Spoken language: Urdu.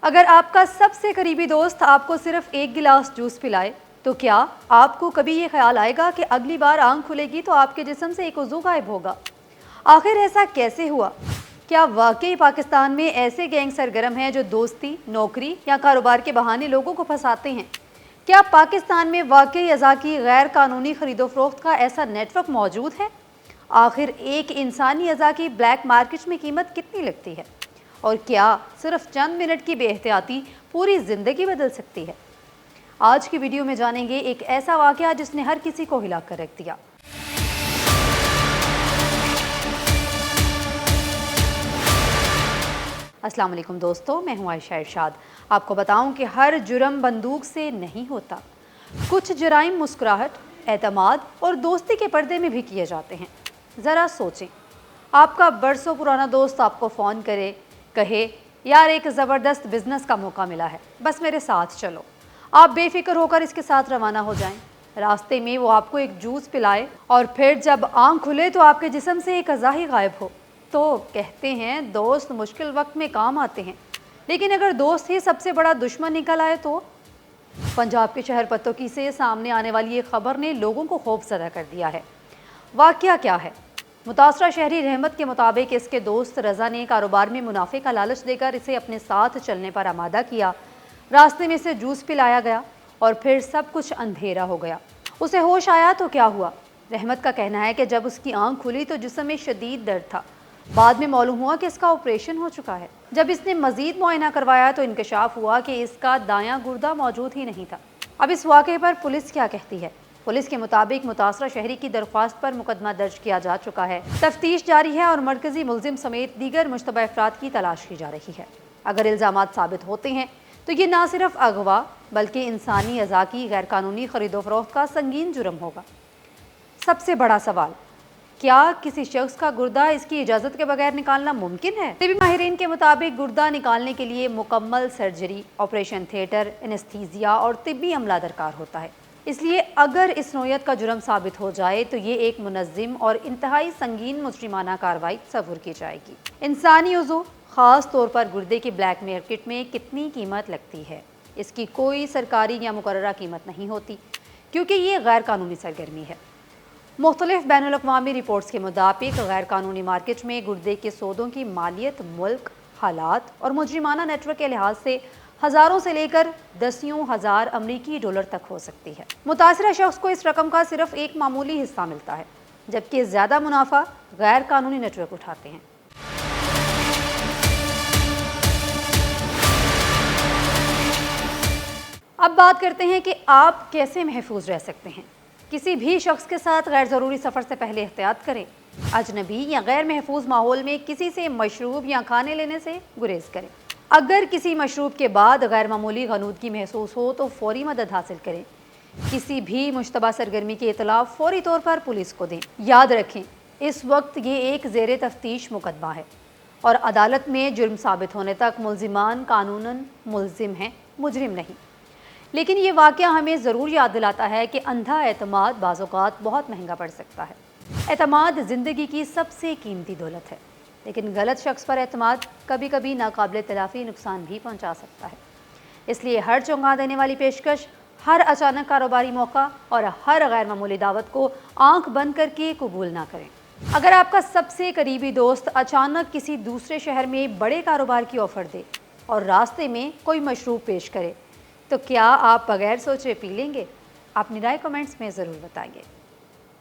اگر آپ کا سب سے قریبی دوست آپ کو صرف ایک گلاس جوس پلائے تو کیا آپ کو کبھی یہ خیال آئے گا کہ اگلی بار آنکھ کھلے گی تو آپ کے جسم سے ایک عضو غائب ہوگا؟ آخر ایسا کیسے ہوا؟ کیا واقعی پاکستان میں ایسے گینگ سرگرم ہیں جو دوستی، نوکری یا کاروبار کے بہانے لوگوں کو پھنساتے ہیں؟ کیا پاکستان میں واقعی اعضاء کی غیر قانونی خرید و فروخت کا ایسا نیٹ ورک موجود ہے؟ آخر ایک انسانی اعضاء کی بلیک مارکیٹ میں قیمت کتنی لگتی ہے؟ اور کیا صرف چند منٹ کی بے احتیاطی پوری زندگی بدل سکتی ہے؟ آج کی ویڈیو میں جانیں گے ایک ایسا واقعہ جس نے ہر کسی کو ہلا کر رکھ دیا۔ السلام علیکم دوستو، میں ہوں عائشہ ارشاد۔ آپ کو بتاؤں کہ ہر جرم بندوق سے نہیں ہوتا۔ کچھ جرائم مسکراہٹ، اعتماد اور دوستی کے پردے میں بھی کیے جاتے ہیں۔ ذرا سوچیں، آپ کا برسوں پرانا دوست آپ کو فون کرے، کہے یار ایک زبردست بزنس کا موقع ملا ہے، بس میرے ساتھ چلو۔ آپ بے فکر ہو کر اس کے ساتھ روانہ ہو جائیں۔ راستے میں وہ آپ کو ایک جوس پلائے اور پھر جب آنکھ کھلے تو آپ کے جسم سے ایک اعضا ہی غائب ہو۔ تو کہتے ہیں دوست مشکل وقت میں کام آتے ہیں، لیکن اگر دوست ہی سب سے بڑا دشمن نکل آئے تو؟ پنجاب کے شہر پتوکی سے سامنے آنے والی یہ خبر نے لوگوں کو خوف زدہ کر دیا ہے۔ واقعہ کیا ہے؟ متاثرہ شہری رحمت کے مطابق اس کے دوست رضا نے کاروبار میں منافع کا لالچ دے کر اسے اپنے ساتھ چلنے پر آمادہ کیا۔ راستے میں سے جوس پلایا گیا اور پھر سب کچھ اندھیرا ہو گیا۔ اسے ہوش آیا تو کیا ہوا؟ رحمت کا کہنا ہے کہ جب اس کی آنکھ کھلی تو جسم میں شدید درد تھا۔ بعد میں معلوم ہوا کہ اس کا آپریشن ہو چکا ہے۔ جب اس نے مزید معائنہ کروایا تو انکشاف ہوا کہ اس کا دایاں گردہ موجود ہی نہیں تھا۔ اب اس واقعے پر پولیس کیا کہتی ہے؟ پولیس کے مطابق متاثرہ شہری کی درخواست پر مقدمہ درج کیا جا چکا ہے۔ تفتیش جاری ہے اور مرکزی ملزم سمیت دیگر مشتبہ افراد کی تلاش کی جا رہی ہے۔ اگر الزامات ثابت ہوتے ہیں تو یہ نہ صرف اغوا بلکہ انسانی اعضاء کی غیر قانونی خرید و فروخت کا سنگین جرم ہوگا۔ سب سے بڑا سوال، کیا کسی شخص کا گردہ اس کی اجازت کے بغیر نکالنا ممکن ہے؟ طبی ماہرین کے مطابق گردہ نکالنے کے لیے مکمل سرجری، آپریشن تھیٹر، انستھیزیا اور طبی عملہ درکار ہوتا ہے۔ اس لیے اگر اس نوعیت کا جرم ثابت ہو جائے تو یہ ایک منظم اور انتہائی سنگین مجرمانہ کارروائی تصور کی جائے گی۔ انسانی عضو، خاص طور پر گردے کی بلیک مارکیٹ میں کتنی قیمت لگتی ہے؟ اس کی کوئی سرکاری یا مقررہ قیمت نہیں ہوتی کیونکہ یہ غیر قانونی سرگرمی ہے۔ مختلف بین الاقوامی رپورٹس کے مطابق غیر قانونی مارکیٹ میں گردے کے سودوں کی مالیت ملک، حالات اور مجرمانہ نیٹ ورک کے لحاظ سے ہزاروں سے لے کر دسیوں ہزار امریکی ڈالر تک ہو سکتی ہے۔ متاثرہ شخص کو اس رقم کا صرف ایک معمولی حصہ ملتا ہے، جبکہ زیادہ منافع غیر قانونی نیٹ ورک اٹھاتے ہیں۔ اب بات کرتے ہیں کہ آپ کیسے محفوظ رہ سکتے ہیں۔ کسی بھی شخص کے ساتھ غیر ضروری سفر سے پہلے احتیاط کریں۔ اجنبی یا غیر محفوظ ماحول میں کسی سے مشروب یا کھانے لینے سے گریز کریں۔ اگر کسی مشروب کے بعد غیر معمولی غنودگی محسوس ہو تو فوری مدد حاصل کریں۔ کسی بھی مشتبہ سرگرمی کی اطلاع فوری طور پر پولیس کو دیں۔ یاد رکھیں، اس وقت یہ ایک زیر تفتیش مقدمہ ہے اور عدالت میں جرم ثابت ہونے تک ملزمان قانوناً ملزم ہیں، مجرم نہیں۔ لیکن یہ واقعہ ہمیں ضرور یاد دلاتا ہے کہ اندھا اعتماد بعض اوقات بہت مہنگا پڑ سکتا ہے۔ اعتماد زندگی کی سب سے قیمتی دولت ہے، لیکن غلط شخص پر اعتماد کبھی کبھی ناقابل تلافی نقصان بھی پہنچا سکتا ہے۔ اس لیے ہر چونکا دینے والی پیشکش، ہر اچانک کاروباری موقع اور ہر غیر معمولی دعوت کو آنکھ بند کر کے قبول نہ کریں۔ اگر آپ کا سب سے قریبی دوست اچانک کسی دوسرے شہر میں بڑے کاروبار کی آفر دے اور راستے میں کوئی مشروب پیش کرے تو کیا آپ بغیر سوچے پی لیں گے؟ اپنی رائے کمنٹس میں ضرور بتائیے۔